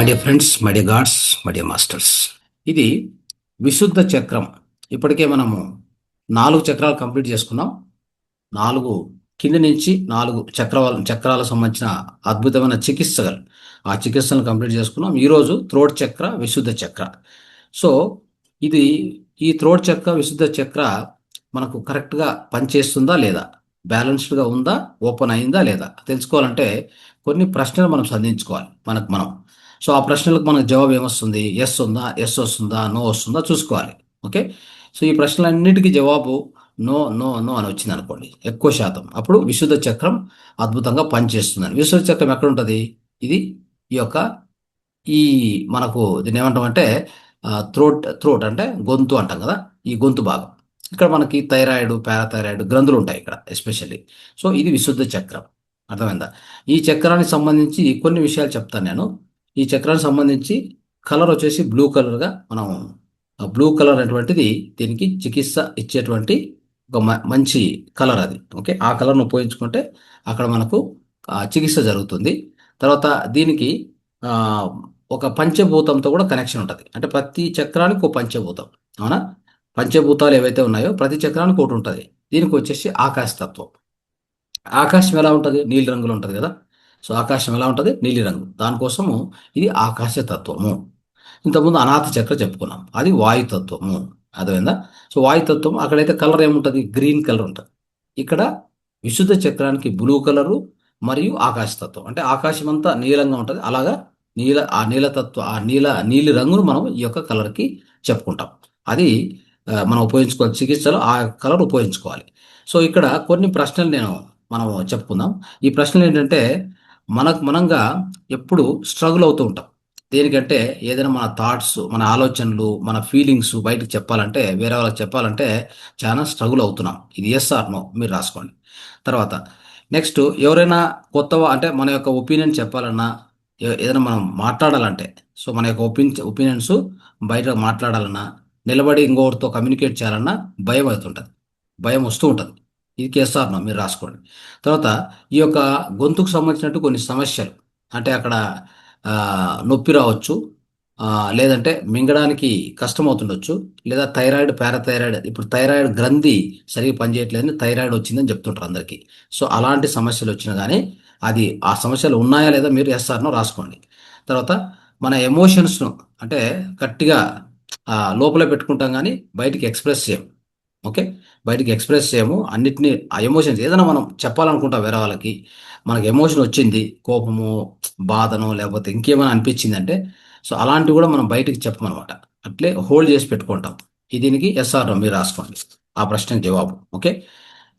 My dear friends, my dear God's, my dear masters. ఇది విశుద్ధ చక్రం. ఇప్పటికే మనము 4 చక్రాలు కంప్లీట్ చేసుకున్నాం. 4 కింది నుంచి 4 చక్రాలకు సంబంధించిన అద్భుతమైన చికిత్సలు, ఆ చికిత్సలను కంప్లీట్ చేసుకున్నాం. ఈరోజు త్రోట్ చక్ర, విశుద్ధ చక్ర. సో ఇది ఈ త్రోట్ చక్ర, విశుద్ధ చక్ర మనకు కరెక్ట్గా పనిచేస్తుందా లేదా, బ్యాలెన్స్డ్గా ఉందా, ఓపెన్ అయిందా లేదా తెలుసుకోవాలంటే కొన్ని ప్రశ్నలు మనం సంధించుకోవాలి మనకు మనం. సో ఆ ప్రశ్నలకు మనకు జవాబు ఏమొస్తుంది? ఎస్ ఉందా, ఎస్ వస్తుందా, నో వస్తుందా చూసుకోవాలి. ఓకే. సో ఈ ప్రశ్నలన్నిటికీ జవాబు నో నో నో అని వచ్చింది అనుకోండి, ఎక్కువ శాతం, అప్పుడు విశుద్ధ చక్రం అద్భుతంగా పనిచేస్తుందని. విశుద్ధ చక్రం ఎక్కడ ఉంటుంది? ఇది ఈ యొక్క ఈ మనకు దీన్ని ఏమంటామంటే థ్రోట్ అంటే గొంతు అంటాం కదా, ఈ గొంతు భాగం. ఇక్కడ మనకి థైరాయిడ్, పారాథైరాయిడ్ గ్రంథులు ఉంటాయి ఇక్కడ ఎస్పెషల్లీ. సో ఇది విశుద్ధ చక్రం. అర్థమైందా? ఈ చక్రానికి సంబంధించి కొన్ని విషయాలు చెప్తాను నేను. ఈ చక్రానికి సంబంధించి కలర్ వచ్చేసి బ్లూ కలర్గా మనం, బ్లూ కలర్ అనేటువంటిది దీనికి చికిత్స ఇచ్చేటువంటి ఒక మంచి కలర్ అది. ఓకే, ఆ కలర్ను ఉపయోగించుకుంటే అక్కడ మనకు చికిత్స జరుగుతుంది. తర్వాత దీనికి ఆ, ఒక పంచభూతంతో కూడా కనెక్షన్ ఉంటుంది. అంటే ప్రతి చక్రానికి ఒక పంచభూతం, అవునా? పంచభూతాలు ఏవైతే ఉన్నాయో ప్రతి చక్రానికి ఒకటి ఉంటుంది. దీనికి వచ్చేసి ఆకాశతత్వం. ఆకాశం ఎలా ఉంటుంది? నీలి రంగులో ఉంటుంది కదా. సో ఆకాశం ఎలా ఉంటుంది? నీలి రంగు. దానికోసము ఇది ఆకాశతత్వము. ఇంతకుముందు అనాథ చక్ర చెప్పుకున్నాం, అది వాయుతత్వము. అర్థమైందా? సో వాయుతత్వం అక్కడైతే కలర్ ఏముంటుంది? గ్రీన్ కలర్ ఉంటుంది. ఇక్కడ విశుద్ధ చక్రానికి బ్లూ కలరు మరియు ఆకాశతత్వం, అంటే ఆకాశం అంతా నీలంగా ఉంటుంది. అలాగా ఆ నీలతత్వ, నీలి రంగును మనం ఈ యొక్క కలర్కి చెప్పుకుంటాం. అది మనం ఉపయోగించుకోవాలి, చికిత్సలో ఆ కలర్ ఉపయోగించుకోవాలి. సో ఇక్కడ కొన్ని ప్రశ్నలు మనం చెప్పుకుందాం. ఈ ప్రశ్నలు ఏంటంటే మనంగా ఎప్పుడు స్ట్రగుల్ అవుతూ ఉంటాం. దేనికంటే ఏదైనా మన థాట్స్, మన ఆలోచనలు, మన ఫీలింగ్స్ బయటకు చెప్పాలంటే, వేరే వాళ్ళకి చెప్పాలంటే చాలా స్ట్రగుల్ అవుతున్నాం. ఇది ఎస్ ఆర్ నో మీరు రాసుకోండి. తర్వాత నెక్స్ట్, ఎవరైనా అంటే మన యొక్క ఒపీనియన్ చెప్పాలన్నా, ఏదైనా మనం మాట్లాడాలంటే, సో మన యొక్క ఒపీనియన్స్ బయట మాట్లాడాలన్నా, నిలబడి ఇంకొకరితో కమ్యూనికేట్ చేయాలన్నా భయం అవుతుంటుంది, భయం వస్తూ ఉంటుంది. ఇది కేఎస్ఆర్ నో మీరు రాసుకోండి. తర్వాత ఈ యొక్క గొంతుకు సంబంధించినట్టు కొన్ని సమస్యలు, అంటే అక్కడ నొప్పి రావచ్చు, లేదంటే మింగడానికి కష్టం అవుతుండొచ్చు, లేదా థైరాయిడ్, పారాథైరాయిడ్, ఇప్పుడు థైరాయిడ్ గ్రంథి సరిగ్గా పనిచేయట్లేదని థైరాయిడ్ వచ్చిందని చెప్తుంటారు అందరికీ. సో అలాంటి సమస్యలు వచ్చినా కానీ అది ఆ సమస్యలు ఉన్నాయా లేదా మీరు ఎస్ఆర్నో రాసుకోండి. తర్వాత మన ఎమోషన్స్ను అంటే గట్టిగా లోపల పెట్టుకుంటాం కానీ బయటికి ఎక్స్ప్రెస్ చేయం. ఓకే, బయటికి ఎక్స్ప్రెస్ చేయము అన్నిటినీ. ఆ ఎమోషన్స్ ఏదైనా మనం చెప్పాలనుకుంటాం వేరే వాళ్ళకి, మనకి ఎమోషన్ వచ్చింది, కోపము, బాధను, లేకపోతే ఇంకేమైనా అనిపించింది అంటే, సో అలాంటివి కూడా మనం బయటికి చెప్పమన్నమాట. అట్లే హోల్డ్ చేసి పెట్టుకుంటాం. దీనికి ఎస్ఆర్ మీరు రాసుకోండి, ఆ ప్రశ్నకి జవాబు. ఓకే,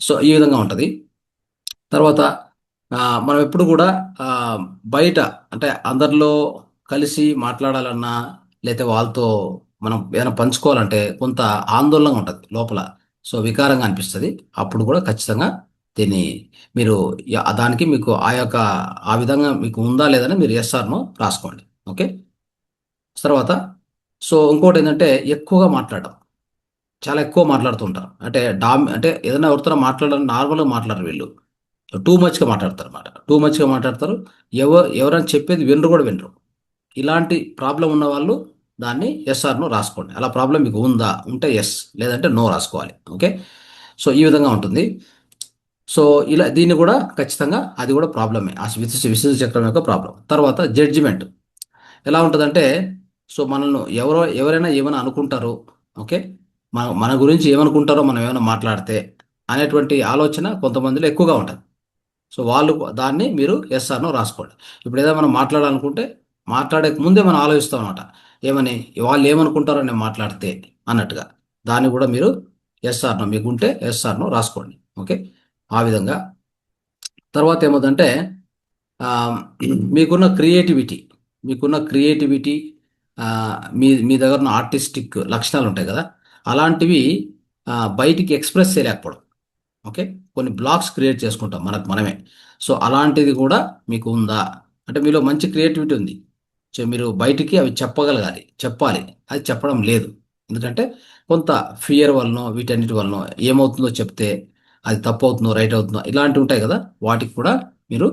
సో ఈ విధంగా ఉంటుంది. తర్వాత మనం ఎప్పుడు కూడా ఆ, బయట అంటే అందరిలో కలిసి మాట్లాడాలన్నా, లేకపోతే వాళ్ళతో మనం ఏదైనా పంచుకోవాలంటే కొంత ఆందోళనగా ఉంటుంది లోపల, సో వికారంగా అనిపిస్తుంది. అప్పుడు కూడా ఖచ్చితంగా దీన్ని మీరు దానికి మీకు ఆ విధంగా మీకు ఉందా లేదని మీరు ఎస్ఆర్ను రాసుకోండి. ఓకే. తర్వాత సో ఇంకోటి ఏంటంటే ఎక్కువగా మాట్లాడడం, చాలా ఎక్కువ మాట్లాడుతూ ఉంటారు. అంటే అంటే ఏదైనా ఎవరితో మాట్లాడాలని నార్మల్గా మాట్లాడరు వీళ్ళు, టూ మచ్గా మాట్లాడతారు అనమాట. టూ మచ్గా మాట్లాడతారు. ఎవరైనా చెప్పేది వినరు కూడా వినరు. ఇలాంటి ప్రాబ్లం ఉన్న వాళ్ళు దాన్ని ఎస్ఆర్ను రాసుకోండి. అలా ప్రాబ్లం మీకు ఉందా, ఉంటే ఎస్, లేదంటే నో రాసుకోవాలి. ఓకే, సో ఈ విధంగా ఉంటుంది. సో ఇలా దీన్ని కూడా ఖచ్చితంగా అది కూడా ప్రాబ్లమే, ఆ విశుద్ధ చక్రం యొక్క ప్రాబ్లం. తర్వాత జడ్జిమెంట్ ఎలా ఉంటుందంటే, సో మనల్ని ఎవరైనా ఏమైనా అనుకుంటారు. ఓకే, మన గురించి ఏమనుకుంటారో మనం ఏమైనా మాట్లాడితే అనేటువంటి ఆలోచన కొంతమందిలో ఎక్కువగా ఉంటుంది. సో వాళ్ళు దాన్ని మీరు ఎస్ఆర్నో రాసుకోండి. ఇప్పుడు ఏదైనా మనం మాట్లాడాలనుకుంటే మాట్లాడే ముందే మనం ఆలోచిస్తాం అనమాట, ఏమని వాళ్ళు ఏమనుకుంటారో నేను మాట్లాడితే అన్నట్టుగా. దాన్ని కూడా మీరు ఎస్ఆర్నో మీకుంటే ఎస్ఆర్నో రాసుకోండి. ఓకే, ఆ విధంగా. తర్వాత ఏమవుతుందంటే ఆ, మీకున్న క్రియేటివిటీ, మీకున్న క్రియేటివిటీ మీ దగ్గర ఉన్న ఆర్టిస్టిక్ లక్షణాలు ఉంటాయి కదా, అలాంటివి బయటికి ఎక్స్ప్రెస్ చేయలేకపోవడం. ఓకే, కొన్ని బ్లాక్స్ క్రియేట్ చేసుకుంటాం మనకు మనమే. సో అలాంటిది కూడా మీకు ఉందా అంటే మీలో మంచి క్రియేటివిటీ ఉంది, సో మీరు బయటికి అవి చెప్పగలగాలి, చెప్పాలి. అది చెప్పడం లేదు. ఎందుకంటే కొంత ఫియర్ వలనో వీటన్నిటి వలనో ఏమవుతుందో చెప్తే అది తప్పు అవుతుందో రైట్ అవుతుందో ఇలాంటివి ఉంటాయి కదా, వాటికి కూడా మీరు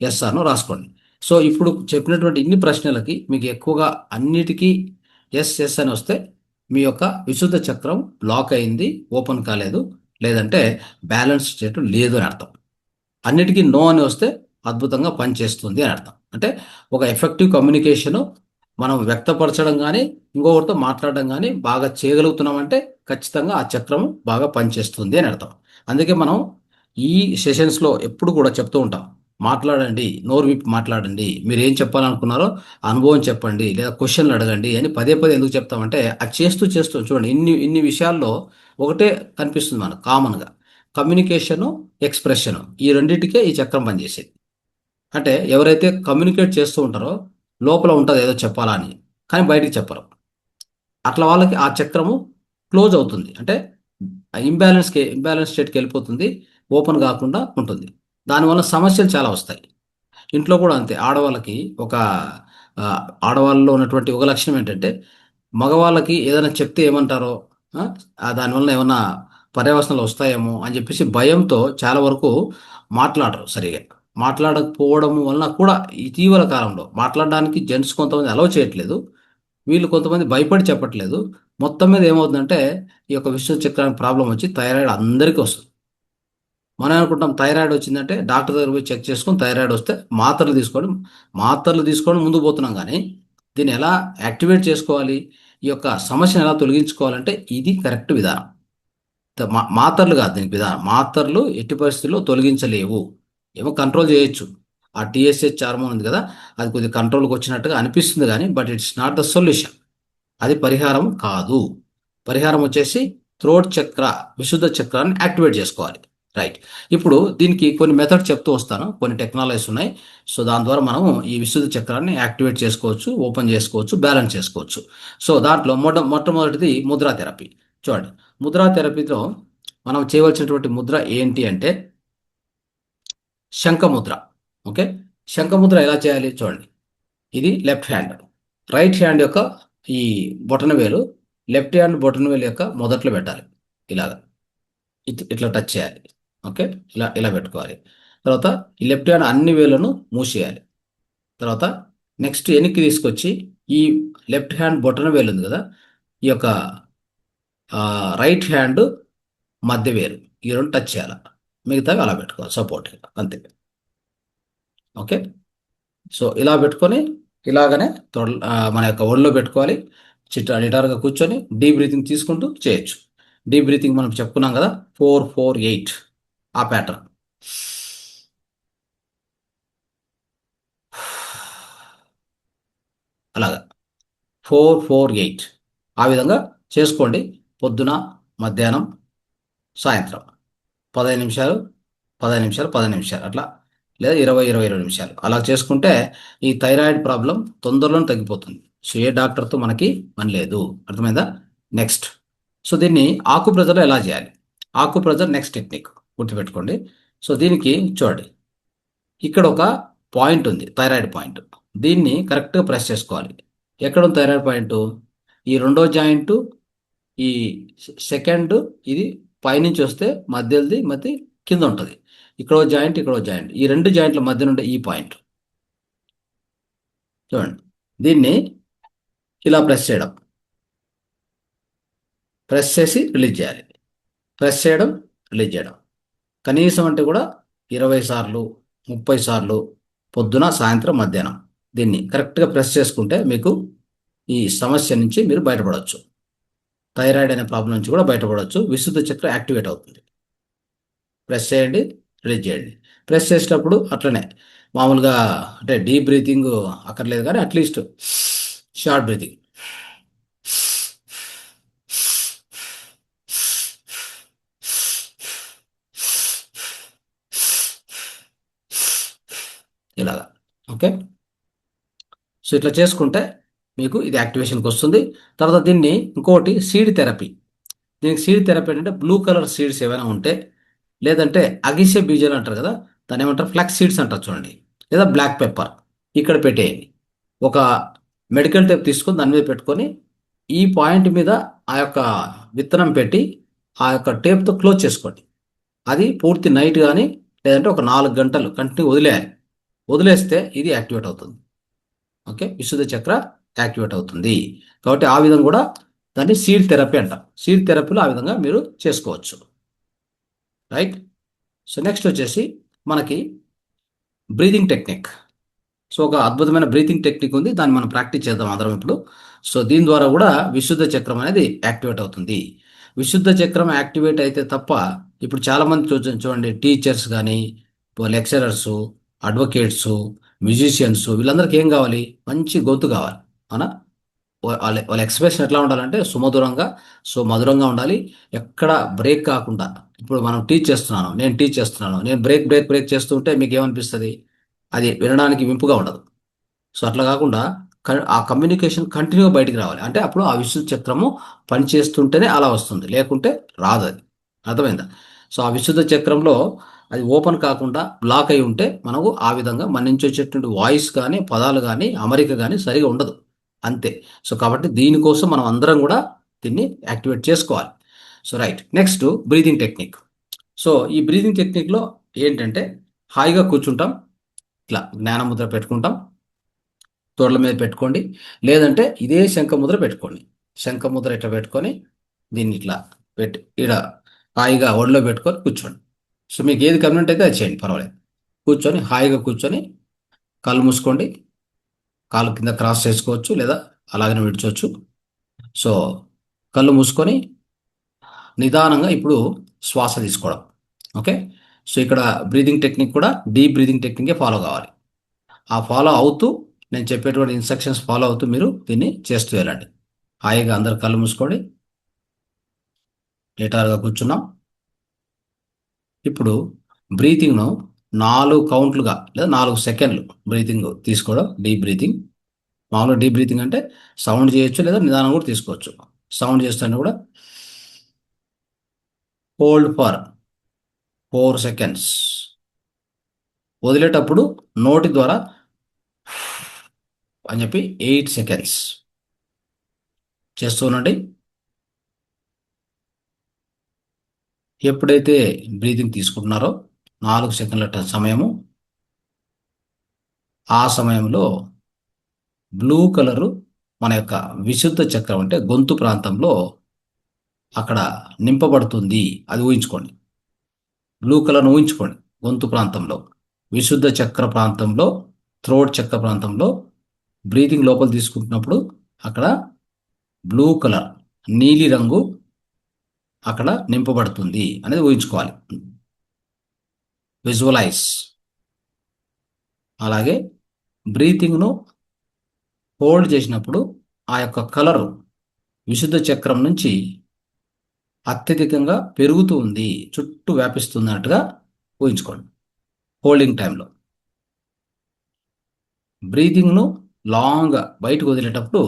ఎస్ఆర్ను రాసుకోండి. సో ఇప్పుడు చెప్పినటువంటి ఇన్ని ప్రశ్నలకి మీకు ఎక్కువగా అన్నిటికీ ఎస్ ఎస్ అని వస్తే మీ యొక్క విశుద్ధ చక్రం బ్లాక్ అయింది, ఓపెన్ కాలేదు, లేదంటే బ్యాలెన్స్ స్టేట్ లేదు అని అర్థం. అన్నిటికీ నో అని వస్తే అద్భుతంగా పనిచేస్తుంది అని అర్థం. అంటే ఒక ఎఫెక్టివ్ కమ్యూనికేషను మనం వ్యక్తపరచడం కానీ ఇంకొకరితో మాట్లాడడం కానీ బాగా చేయగలుగుతున్నామంటే ఖచ్చితంగా ఆ చక్రము బాగా పనిచేస్తుంది అని అర్థం. అందుకే మనం ఈ సెషన్స్లో ఎప్పుడు కూడా చెప్తూ ఉంటాం, మాట్లాడండి, నోరు విప్పి మాట్లాడండి, మీరు ఏం చెప్పాలనుకున్నారో అనుభవం చెప్పండి, లేదా క్వశ్చన్లు అడగండి అని పదే పదే ఎందుకు చెప్తామంటే అది చేస్తూ చేస్తూ చూడండి ఇన్ని ఇన్ని విషయాల్లో ఒకటే కనిపిస్తుంది మనకు కామన్గా, కమ్యూనికేషను, ఎక్స్ప్రెషను, ఈ రెండింటికే ఈ చక్రం పనిచేసేది. అంటే ఎవరైతే కమ్యూనికేట్ చేస్తూ ఉంటారో లోపల ఉంటుంది ఏదో చెప్పాలని, కానీ బయటికి చెప్పరు. అట్లా వాళ్ళకి ఆ చక్రము క్లోజ్ అవుతుంది. అంటే ఇంబ్యాలెన్స్ స్టేట్కి వెళ్ళిపోతుంది, ఓపెన్ కాకుండా ఉంటుంది. దానివల్ల సమస్యలు చాలా వస్తాయి. ఇంట్లో కూడా అంతే. ఆడవాళ్ళకి ఒక ఆ, ఆడవాళ్ళలో ఉన్నటువంటి ఒక లక్షణం ఏంటంటే మగవాళ్ళకి ఏదైనా చెప్తే ఏమంటారో, ఆ, దానివల్ల ఏమన్నా పర్యవసనాలు వస్తాయేమో అని చెప్పేసి భయంతో చాలా వరకు మాట్లాడరు సరిగా. మాట్లాడకపోవడం వలన కూడా ఇటీవల కాలంలో మాట్లాడడానికి జెంట్స్ కొంతమంది అలౌ చేయట్లేదు, వీళ్ళు కొంతమంది భయపడి చెప్పట్లేదు. మొత్తం మీద ఏమవుతుందంటే ఈ యొక్క విశుద్ధ చక్రానికి ప్రాబ్లం వచ్చి థైరాయిడ్ అందరికీ వస్తుంది. మనం అనుకుంటాం థైరాయిడ్ వచ్చిందంటే డాక్టర్ దగ్గర పోయి చెక్ చేసుకొని థైరాయిడ్ వస్తే మాత్రలు తీసుకోవడం ముందుకు పోతున్నాం. కానీ దీన్ని ఎలా యాక్టివేట్ చేసుకోవాలి, ఈ యొక్క సమస్యను ఎలా తొలగించుకోవాలంటే ఇది కరెక్ట్ విధానం. మాత్రలు కాదు దీనికి విధానం. మాత్రలు ఎట్టి పరిస్థితుల్లో తొలగించలేవు. ఏమో కంట్రోల్ చేయొచ్చు. ఆ టీఎస్హెచ్ హార్మోన్ ఉంది కదా, అది కొద్దిగా కంట్రోల్కి వచ్చినట్టుగా అనిపిస్తుంది కానీ but it's not the solution. అది పరిహారం కాదు. పరిహారం వచ్చేసి థ్రోట్ చక్ర, విశుద్ధ చక్రాన్ని యాక్టివేట్ చేసుకోవాలి. రైట్. ఇప్పుడు దీనికి కొన్ని మెథడ్ చెప్తూ వస్తాను, కొన్ని టెక్నాలజీస్ ఉన్నాయి. సో దాని ద్వారా మనం ఈ విశుద్ధ చక్రాన్ని యాక్టివేట్ చేసుకోవచ్చు, ఓపెన్ చేసుకోవచ్చు, బ్యాలెన్స్ చేసుకోవచ్చు. సో దాంట్లో మొట్టమొదటిది ముద్రా థెరపీ. చూడండి, ముద్రా థెరపీలో మనం చేయవలసినటువంటి ముద్ర ఏంటి అంటే శంఖముద్ర. ఓకే, శంఖముద్ర ఎలా చేయాలి చూడండి. ఇది లెఫ్ట్ హ్యాండ్, రైట్ హ్యాండ్ యొక్క ఈ బొటన వేలు లెఫ్ట్ హ్యాండ్ బొటన వేలు యొక్క మొదట్లో పెట్టాలి. ఇలాగా ఇట్లా టచ్ చేయాలి. ఓకే, ఇలా ఇలా పెట్టుకోవాలి. తర్వాత ఈ లెఫ్ట్ హ్యాండ్ అన్ని వేలను మూసేయాలి. తర్వాత నెక్స్ట్ వెనక్కి తీసుకొచ్చి ఈ లెఫ్ట్ హ్యాండ్ బొటన వేలు ఉంది కదా, ఈ యొక్క రైట్ హ్యాండ్ మధ్య వేలు, ఈ రెండు టచ్ చేయాలి. మిగతావి అలా పెట్టుకోవాలి సపోర్ట్, అంతే. ఓకే, సో ఇలా పెట్టుకొని ఇలాగనే మన యొక్క ఒళ్ళో పెట్టుకోవాలి. నిటారుగా కూర్చొని డీప్ బ్రీతింగ్ తీసుకుంటూ చేయొచ్చు. డీప్ బ్రీతింగ్ మనం చెప్పుకున్నాం కదా, 4-4-8 ఆ ప్యాటర్న్. అలాగా 4-4-8 ఆ విధంగా చేసుకోండి. పొద్దున, మధ్యాహ్నం, సాయంత్రం 15 నిమిషాలు 15 నిమిషాలు 15 నిమిషాలు అట్లా, లేదా 20-20 నిమిషాలు అలా చేసుకుంటే ఈ థైరాయిడ్ ప్రాబ్లం తొందరలోనే తగ్గిపోతుంది. సో ఏ డాక్టర్తో మనకి పని లేదు. అర్థమైందా? నెక్స్ట్, సో దీన్ని ఆకుప్రెజర్లో ఎలా చేయాలి? ఆకుప్రెజర్ నెక్స్ట్ టెక్నిక్ గుర్తుపెట్టుకోండి. సో దీనికి చూడండి, ఇక్కడ ఒక పాయింట్ ఉంది, థైరాయిడ్ పాయింట్. దీన్ని కరెక్ట్గా ప్రెస్ చేసుకోవాలి. ఎక్కడ ఉంది థైరాయిడ్ పాయింట్? ఈ రెండో జాయింట్, ఈ సెకండ్, ఇది పైనుంచి వస్తే మధ్య కింద ఉంటుంది. ఇక్కడో జాయింట్, ఇక్కడో జాయింట్, ఈ రెండు జాయింట్ల మధ్య నుండి ఈ పాయింట్ చూడండి. దీన్ని ఇలా ప్రెస్ చేయడం, ప్రెస్ చేసి రిలీజ్ చేయాలి. ప్రెస్ చేయడం, రిలీజ్ చేయడం. కనీసం అంటే కూడా 20 సార్లు 30 సార్లు పొద్దున, సాయంత్రం, మధ్యాహ్నం దీన్ని కరెక్ట్గా ప్రెస్ చేసుకుంటే మీకు ఈ సమస్య నుంచి మీరు బయటపడవచ్చు. థైరాయిడ్ అనే ప్రాబ్లం నుంచి కూడా బయటపడవచ్చు. విశుద్ధ చక్ర యాక్టివేట్ అవుతుంది. ప్రెస్ చేయండి, రిలీజ్ చేయండి. ప్రెస్ చేసేటప్పుడు అట్లనే మామూలుగా, అంటే డీప్ బ్రీతింగ్ అక్కర్లేదు కానీ అట్లీస్ట్ షార్ట్ బ్రీతింగ్. ఇలాగా. ఓకే, సో ఇట్లా చేసుకుంటే మీకు ఇది యాక్టివేషన్కి వస్తుంది. తర్వాత దీన్ని ఇంకోటి సీడ్ థెరపీ. దీనికి సీడ్ థెరపీ అంటే బ్లూ కలర్ సీడ్స్ ఏమైనా ఉంటే, లేదంటే అగిసె బీజాలు అంటారు కదా, దాన్ని ఏమంటారు, ఫ్లాక్స్ సీడ్స్ అంటారు చూడండి, లేదా బ్లాక్ పెప్పర్, ఇక్కడ పెట్టేయండి. ఒక మెడికల్ టేప్ తీసుకొని దాని మీద పెట్టుకొని ఈ పాయింట్ మీద ఆ యొక్క విత్తనం పెట్టి ఆ యొక్క టేప్తో క్లోజ్ చేసుకోండి. అది పూర్తి నైట్ కానీ లేదంటే ఒక 4 గంటలు కంటిన్యూ వదిలేయాలి. వదిలేస్తే ఇది యాక్టివేట్ అవుతుంది. ఓకే, విశుద్ధ చక్ర యాక్టివేట్ అవుతుంది. కాబట్టి ఆ విధంగా కూడా దాన్ని సీడ్ థెరపీ అంటాం. సీడ్ థెరపీలో ఆ విధంగా మీరు చేసుకోవచ్చు. రైట్. సో నెక్స్ట్ వచ్చేసి మనకి బ్రీతింగ్ టెక్నిక్. సో ఒక అద్భుతమైన బ్రీతింగ్ టెక్నిక్ ఉంది, దాన్ని మనం ప్రాక్టీస్ చేద్దాం అందరం ఇప్పుడు. సో దీని ద్వారా కూడా విశుద్ధ చక్రం అనేది యాక్టివేట్ అవుతుంది. విశుద్ధ చక్రం యాక్టివేట్ అయితే తప్ప, ఇప్పుడు చాలామంది చూడండి, టీచర్స్ కానీ, లెక్చరర్స్, అడ్వకేట్స్, మ్యూజిషియన్స్, వీళ్ళందరికీ ఏం కావాలి? మంచి గొంతు కావాలి. అవునా? వాళ్ళ ఎక్స్ప్రెషన్ ఎట్లా ఉండాలంటే సుమధురంగా, సో మధురంగా ఉండాలి. ఎక్కడ బ్రేక్ కాకుండా. ఇప్పుడు మనం టీచ్ చేస్తున్నాను, నేను బ్రేక్ బ్రేక్ బ్రేక్ చేస్తుంటే మీకు ఏమనిపిస్తుంది? అది వినడానికి వింపుగా ఉండదు. సో అట్లా కాకుండా ఆ కమ్యూనికేషన్ కంటిన్యూగా బయటికి రావాలి. అంటే అప్పుడు ఆ విద్యుత్ చక్రము పనిచేస్తుంటేనే అలా వస్తుంది, లేకుంటే రాదు అది. అర్థమైందా? సో ఆ విశుద్ధ చక్రంలో అది ఓపెన్ కాకుండా బ్లాక్ అయి ఉంటే మనకు ఆ విధంగా మన నుంచి వచ్చేటువంటి వాయిస్ కానీ, పదాలు కానీ, అమరిక కానీ సరిగా ఉండదు. అంతే. సో కాబట్టి దీనికోసం మనం అందరం కూడా దీన్ని యాక్టివేట్ చేసుకోవాలి. So right. Next breathing technique. So ఈ బ్రీతింగ్ టెక్నిక్లో ఏంటంటే, హాయిగా కూర్చుంటాం, ఇట్లా జ్ఞానముద్ర పెట్టుకుంటాం, తోళ్ళ మీద పెట్టుకోండి. లేదంటే ఇదే శంఖముద్ర పెట్టుకోండి. శంఖముద్ర ఇట్లా పెట్టుకొని దీన్ని ఇట్లా పెట్టి ఈడ హాయిగా ఒడిలో పెట్టుకొని కూర్చోండి. సో మీకు ఏది కన్వీనెంట్ అయితే అది చేయండి, పర్వాలేదు. కూర్చొని హాయిగా కూర్చొని కళ్ళు మూసుకోండి. కాలు కింద క్రాస్ చేసుకోవచ్చు, లేదా అలాగనే విడిచోవచ్చు. సో కళ్ళు మూసుకొని నిదానంగా ఇప్పుడు శ్వాస తీసుకోవడం. ఓకే. సో ఇక్కడ బ్రీదింగ్ టెక్నిక్ కూడా డీప్ బ్రీదింగ్ టెక్నికే ఫాలో కావాలి. ఆ ఫాలో అవుతూ, నేను చెప్పేటువంటి ఇన్స్ట్రక్షన్స్ ఫాలో అవుతూ మీరు దీన్ని చేస్తూ వెళ్ళండి. హాయిగా అందరు కళ్ళు మూసుకోండి. నిటారుగా కూర్చున్నాం. ఇప్పుడు బ్రీతింగ్ను 4 కౌంట్లుగా లేదా 4 సెకండ్లు బ్రీతింగ్ తీసుకోవడం, డీప్ బ్రీతింగ్. మామూలుగా డీప్ బ్రీతింగ్ అంటే సౌండ్ చేయొచ్చు, లేదా నిదానం కూడా తీసుకోవచ్చు. సౌండ్ చేస్తుంటే కూడా హోల్డ్ ఫర్ 4 సెకండ్స్. వదిలేటప్పుడు నోటి ద్వారా అని చెప్పి 8 సెకండ్స్ చేస్తూ ఉండండి. ఎప్పుడైతే బ్రీతింగ్ తీసుకుంటున్నారో 4 సెకండ్ల సమయము, ఆ సమయంలో బ్లూ కలరు మన యొక్క విశుద్ధ చక్రం అంటే గొంతు ప్రాంతంలో అక్కడ నింపబడుతుంది. అది ఊహించుకోండి. బ్లూ కలర్ను ఊహించుకోండి. గొంతు ప్రాంతంలో, విశుద్ధ చక్ర ప్రాంతంలో, థ్రోట్ చక్ర ప్రాంతంలో బ్రీతింగ్ లోపల తీసుకుంటున్నప్పుడు అక్కడ బ్లూ కలర్, నీలి రంగు అక్కడ నింపబడుతుంది అనేది ఊహించుకోవాలి. విజువలైజ్. అలాగే బ్రీతింగ్ను హోల్డ్ చేసినప్పుడు ఆ యొక్క కలరు విశుద్ధ చక్రం నుంచి అత్యధికంగా పెరుగుతూ ఉంది, చుట్టూ వ్యాపిస్తున్నట్టుగా ఊహించుకోండి హోల్డింగ్ టైంలో. బ్రీతింగ్ను లాంగ్గా బయటకు వదిలేటప్పుడు,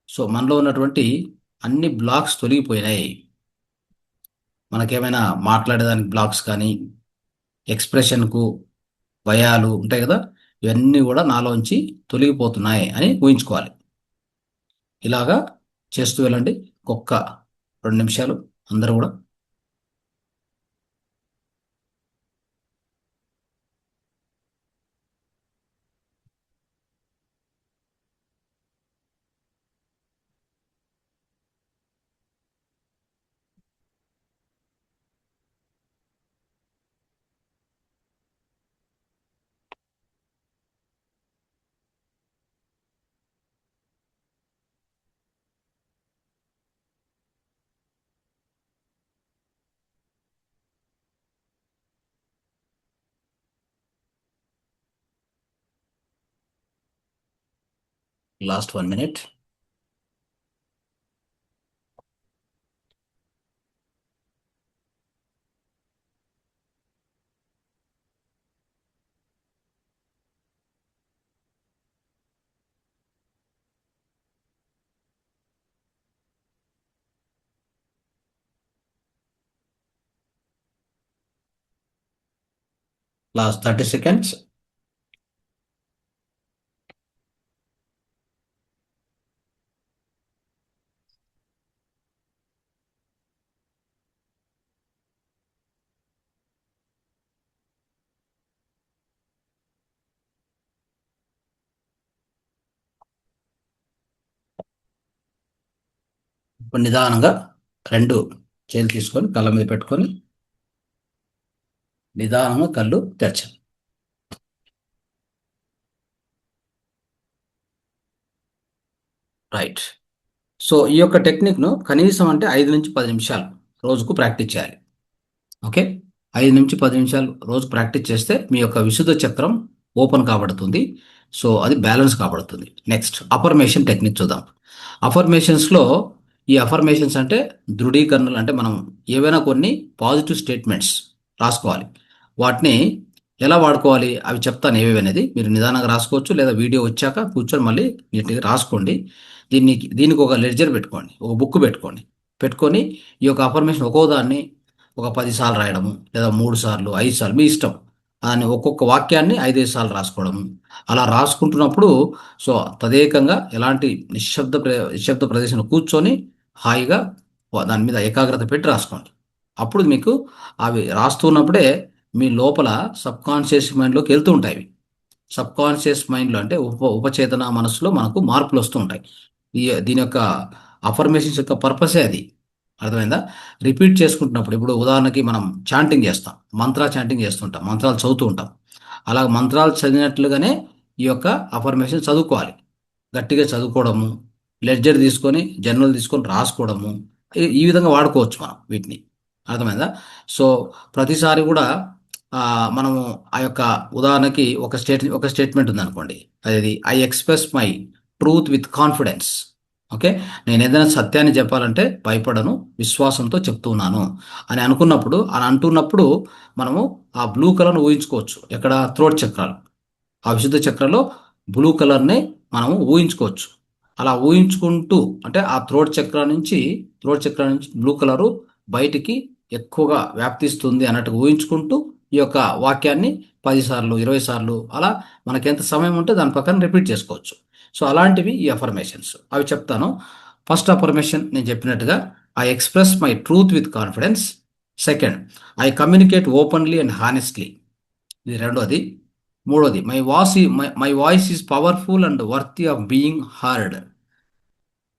సో మనలో ఉన్నటువంటి అన్ని బ్లాక్స్ తొలగిపోయినాయి. మనకేమైనా మాట్లాడేదానికి బ్లాక్స్ కానీ, ఎక్స్ప్రెషన్కు భయాలు ఉంటాయి కదా, ఇవన్నీ కూడా నాలోంచి తొలగిపోతున్నాయి అని ఊహించుకోవాలి. ఇలాగా చేస్తూ వెళ్ళండి ఒక్క 2 నిమిషాలు అందరూ కూడా. Last 1 minute. Last 30 seconds. నిదానంగా రెండు చేతులు తీసుకొని కళ్ళ మీద పెట్టుకొని నిదానంగా కళ్ళు తెరచాలి. రైట్. సో ఈ యొక్క టెక్నిక్ను కనీసం అంటే 5 నుంచి 10 నిమిషాలు రోజుకు ప్రాక్టీస్ చేయాలి. ఓకే. 5 నుంచి 10 నిమిషాలు రోజు ప్రాక్టీస్ చేస్తే మీ యొక్క విశుద్ధ చక్రం ఓపెన్ కాబడుతుంది. సో అది బ్యాలెన్స్ కాబడుతుంది. నెక్స్ట్ అఫర్మేషన్ టెక్నిక్ చూద్దాం. అఫర్మేషన్స్లో ఈ అఫర్మేషన్స్ అంటే దృఢీకరణలు, అంటే మనం ఏవైనా కొన్ని పాజిటివ్ స్టేట్మెంట్స్ రాసుకోవాలి. వాటిని ఎలా వాడుకోవాలి అవి చెప్తాను ఏవేవి అనేది. మీరు నిదానంగా రాసుకోవచ్చు, లేదా వీడియో వచ్చాక కూర్చొని మళ్ళీ నీట్గా రాసుకోండి. దీనికి ఒక లెడ్జర్ పెట్టుకోండి, ఒక బుక్ పెట్టుకోండి. పెట్టుకొని ఈ యొక్క అఫర్మేషన్ ఒక్కో దాన్ని ఒక 10 సార్లు రాయడము, లేదా 3 సార్లు 5 సార్లు మీ ఇష్టం. దాన్ని ఒక్కొక్క వాక్యాన్ని 5 సార్లు రాసుకోవడము. అలా రాసుకుంటున్నప్పుడు సో తదేకంగా ఎలాంటి నిశ్శబ్ద ప్రదేశంలో కూర్చొని హాయిగా దాని మీద ఏకాగ్రత పెట్టి రాసుకోండి. అప్పుడు మీకు అవి రాస్తున్నప్పుడే మీ లోపల సబ్కాన్షియస్ మైండ్లోకి వెళ్తూ ఉంటాయి. సబ్కాన్షియస్ మైండ్లో అంటే ఉపచేతన మనసులో మనకు మార్పులు వస్తూ ఉంటాయి. దీని యొక్క అఫర్మేషన్స్ యొక్క పర్పసే అది. అర్థమైందా? రిపీట్ చేసుకుంటున్నప్పుడు, ఇప్పుడు ఉదాహరణకి మనం చాంటింగ్ చేస్తాం, చాంటింగ్ చేస్తుంటాం, మంత్రాలు చదువుతూ ఉంటాం. అలా మంత్రాలు చదివినట్లుగానే ఈ యొక్క అఫర్మేషన్ చదువుకోవాలి. గట్టిగా చదువుకోవడము, లెడ్జర్ తీసుకొని జర్నల్ తీసుకొని రాసుకోవడము, ఈ విధంగా వాడుకోవచ్చు మనం వీటిని. అర్థమైందా? సో ప్రతిసారి కూడా మనము ఆ యొక్క ఉదాహరణకి ఒక స్టేట్మెంట్ ఉందనుకోండి, అది I express my truth with confidence. Okay. నేను ఏదైనా సత్యాన్ని చెప్పాలంటే భయపడను, విశ్వాసంతో చెప్తున్నాను అని అనుకున్నప్పుడు, అలా అంటున్నప్పుడు మనము ఆ బ్లూ కలర్‌ని ఊహించుకోవచ్చు. ఎక్కడ? థ్రోట్ చక్రాలు. ఆ విశుద్ధ చక్రంలో బ్లూ కలర్‌ని మనము ఊహించుకోవచ్చు. అలా ఊహించుకుంటూ, అంటే ఆ థ్రోట్ చక్రం నుంచి బ్లూ కలరు బయటికి ఎక్కువగా వ్యాప్తిస్తుంది అన్నట్టుగా ఊహించుకుంటూ ఈ యొక్క వాక్యాన్ని 10 సార్లు 20 సార్లు అలా మనకెంత సమయం ఉంటే దాని ప్రకారం రిపీట్ చేసుకోవచ్చు. సో అలాంటివి ఈ అఫర్మేషన్స్. అవి చెప్తాను. ఫస్ట్ అఫర్మేషన్ నేను చెప్పినట్టుగా I express my truth with confidence. Second, I communicate openly and honestly. ఇది రెండోది. మూడోది, my voice is powerful and worthy of being heard.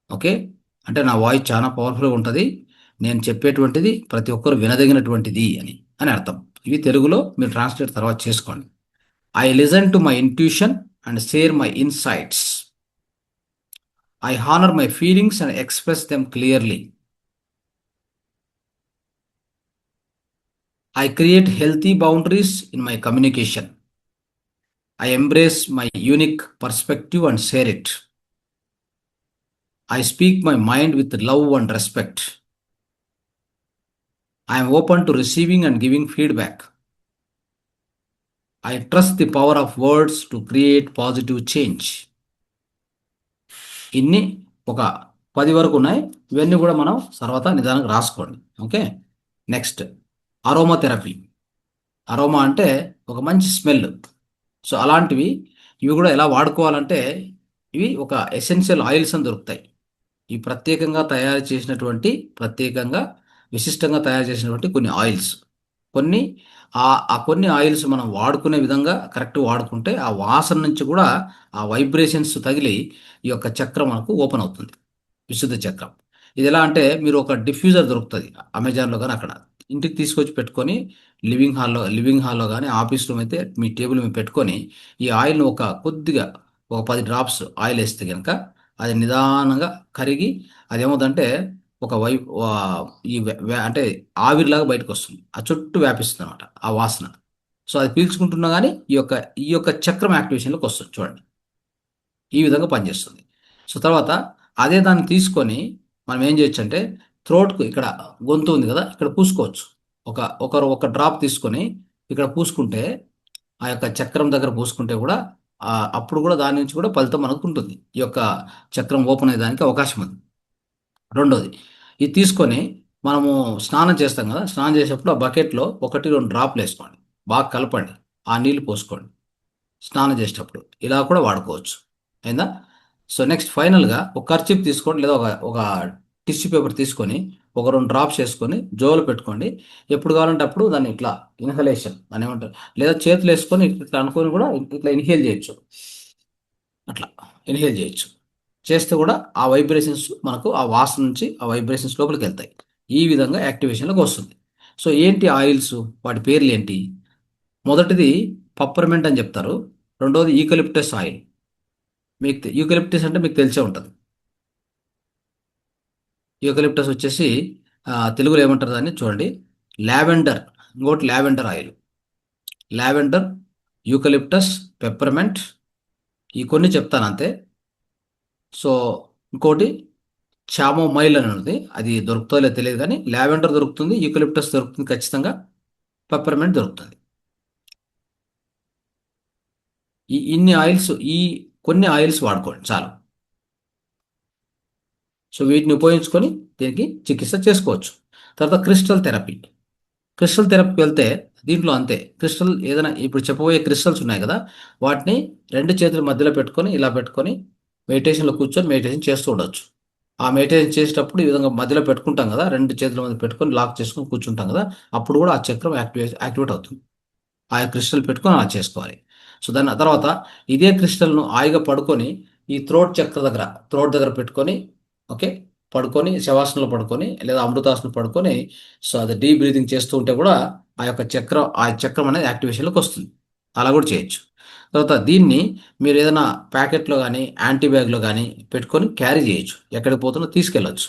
Okay. అంటే నా వాయిస్ చాలా పవర్ఫుల్గా ఉంటుంది, నేను చెప్పేటువంటిది ప్రతి ఒక్కరు వినదగినటువంటిది అని అర్థం. ఇవి తెలుగులో మీరు ట్రాన్స్లేట్ తర్వాత చేసుకోండి. I listen to my intuition and share my insights. I honour my feelings and express them clearly. I create healthy boundaries in my communication. I embrace my unique perspective and share it. I speak my mind with love and respect. I am open to receiving and giving feedback. I trust the power of words to create positive change. ఇన్ని ఒక 10 వరకు ఉన్నాయి. ఇవన్నీ కూడా మనం తర్వాత నిదానంగా రాసుకోండి. Okay. Next aroma therapy. Aroma అంటే ఒక మంచి స్మెల్. సో అలాంటివి ఇవి కూడా ఎలా వాడుకోవాలంటే, ఇవి ఒక ఎసెన్షియల్ ఆయిల్స్ అని దొరుకుతాయి. ఈ ప్రత్యేకంగా విశిష్టంగా తయారు చేసినటువంటి కొన్ని ఆయిల్స్. కొన్ని కొన్ని ఆయిల్స్ మనం వాడుకునే విధంగా కరెక్ట్ వాడుకుంటే ఆ వాసన నుంచి కూడా ఆ వైబ్రేషన్స్ తగిలి ఈ యొక్క చక్రం మనకు ఓపెన్ అవుతుంది, విశుద్ధ చక్రం. ఇది ఎలా అంటే, మీరు ఒక డిఫ్యూజర్ దొరుకుతుంది అమెజాన్లో కానీ, అక్కడ ఇంటికి తీసుకొచ్చి పెట్టుకొని లివింగ్ హాల్లో కానీ ఆఫీస్లో అయితే మీ టేబుల్ మీద పెట్టుకొని ఈ ఆయిల్ను కొద్దిగా ఒక 10 డ్రాప్స్ ఆయిల్ వేస్తే కనుక అది నిదానంగా కరిగి అదేమవుతుందంటే ఒక వై ఈ అంటే ఆవిరిలాగా బయటకు వస్తుంది, ఆ చుట్టూ వ్యాపిస్తుంది అనమాట ఆ వాసన. సో అది పీల్చుకుంటున్నా కానీ ఈ యొక్క చక్రం యాక్టివేషన్లోకి వస్తుంది చూడండి. ఈ విధంగా పనిచేస్తుంది. సో తర్వాత అదే దాన్ని తీసుకొని మనం ఏం చేయొచ్చు అంటే, థ్రోట్కు ఇక్కడ గొంతు ఉంది కదా, ఇక్కడ పూసుకోవచ్చు. ఒక డ్రాప్ తీసుకొని ఇక్కడ పూసుకుంటే, ఆ యొక్క చక్రం దగ్గర పూసుకుంటే కూడా అప్పుడు కూడా దాని నుంచి కూడా ఫలితం మనకు ఉంటుంది. ఈ యొక్క చక్రం ఓపెన్ అయ్యేదానికి అవకాశం ఉంది. రెండోది, ఇది తీసుకొని మనము స్నానం చేస్తాం కదా, స్నానం చేసేటప్పుడు ఆ బకెట్లో 1-2 డ్రాప్లు వేసుకోండి, బాగా కలపండి, ఆ నీళ్లు పోసుకోండి స్నానం చేసేటప్పుడు. ఇలా కూడా వాడుకోవచ్చు. అయిందా? సో నెక్స్ట్ ఫైనల్గా ఒక కర్చీప్ తీసుకోండి, లేదా ఒక టిష్యూ పేపర్ తీసుకొని 1-2 డ్రాప్స్ వేసుకొని జోలు పెట్టుకోండి. ఎప్పుడు కావాలంటే అప్పుడు దాన్ని ఇట్లా ఇన్హలేషన్ అని ఏమంటారు, లేదా చేతులు వేసుకొని ఇట్లా అనుకొని కూడా ఇట్లా ఇన్హేల్ చేయొచ్చు. అట్లా ఇన్హేల్ చేయొచ్చు. చేస్తే కూడా ఆ వైబ్రేషన్స్ మనకు ఆ వాసన నుంచి ఆ వైబ్రేషన్స్ లోపలికి వెళ్తాయి. ఈ విధంగా యాక్టివేషన్లోకి వస్తుంది. సో ఏంటి ఆయిల్స్, వాటి పేర్లు ఏంటి? మొదటిది పప్పర్మెంట్ అని చెప్తారు. రెండోది యూకలిప్టస్ ఆయిల్. మీకు యూకలిప్టస్ అంటే మీకు తెలిసే ఉంటుంది. యూకలిప్టస్ వచ్చేసి తెలుగులో ఏమంటారు దాన్ని చూడండి, లావెండర్. ఇంకోటి lavender oil. Lavender, eucalyptus, peppermint, ఈ కొన్ని చెప్తాను అంతే. సో ఇంకోటి చామోమైల్ అని ఉంది, అది దొరుకుతుందో లేదో తెలియదు కానీ లావెండర్ దొరుకుతుంది, యూకలిప్టస్ దొరుకుతుంది ఖచ్చితంగా, పెప్పర్మెంట్ దొరుకుతుంది. ఇన్ని ఆయిల్స్, ఈ కొన్ని ఆయిల్స్ వాడుకోండి చాలు. సో వీటిని ఉపయోగించుకొని దీనికి చికిత్స చేసుకోవచ్చు. తర్వాత క్రిస్టల్ థెరపీ. క్రిస్టల్ థెరపీకి వెళ్తే దీంట్లో అంతే. క్రిస్టల్ ఏదైనా ఇప్పుడు చెప్పబోయే క్రిస్టల్స్ ఉన్నాయి కదా, వాటిని రెండు చేతుల మధ్యలో పెట్టుకొని ఇలా పెట్టుకొని మెడిటేషన్లో కూర్చొని మెడిటేషన్ చేస్తూ ఉండొచ్చు. ఆ మెడిటేషన్ చేసేటప్పుడు ఈ విధంగా మధ్యలో పెట్టుకుంటాం కదా, రెండు చేతుల మధ్య పెట్టుకొని లాక్ చేసుకొని కూర్చుంటాం కదా, అప్పుడు కూడా ఆ చక్రం యాక్టివేట్ అవుతుంది. ఆ క్రిస్టల్ పెట్టుకొని అలా చేసుకోవాలి. సో దాని తర్వాత ఇదే క్రిస్టల్ను హాయిగా పడుకొని ఈ థ్రోట్ దగ్గర పెట్టుకొని, ఓకే, పడుకొని శవాసనంలో పడుకొని లేదా అమృతాసనం పడుకొని, సో అది డీప్ బ్రీతింగ్ చేస్తూ ఉంటే కూడా ఆ చక్రం అనేది యాక్టివేషన్లోకి వస్తుంది. అలా కూడా చేయొచ్చు. తర్వాత దీన్ని మీరు ఏదైనా ప్యాకెట్లో కానీ యాంటీ బ్యాగ్లో కానీ పెట్టుకొని క్యారీ చేయొచ్చు, ఎక్కడికి పోతున్నా తీసుకెళ్ళొచ్చు.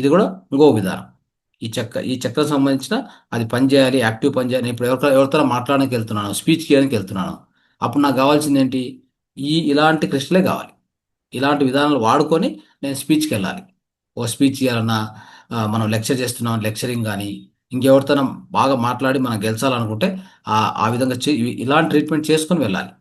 ఇది కూడా ఇంకో విధానం. ఈ చక్రం సంబంధించిన అది పని చేయాలి, యాక్టివ్ పని చేయాలి. ఇప్పుడు ఎవరితో మాట్లాడడానికి వెళ్తున్నాను, స్పీచ్ చేయడానికి వెళ్తున్నాను, అప్పుడు నాకు కావాల్సింది ఏంటి? ఇలాంటి క్రిస్టలే కావాలి. ఇలాంటి విధానాలు వాడుకొని నేను స్పీచ్కి వెళ్ళాలి. ఒక స్పీచ్ చేయాలన్నా, మనం లెక్చర్ చేస్తున్నాం, లెక్చరింగ్ కానీ ఇంకెవరితోనో బాగా మాట్లాడి మనం గెలిచాలనుకుంటే ఆ విధంగా ఇలాంటి ట్రీట్మెంట్ చేసుకొని వెళ్ళాలి.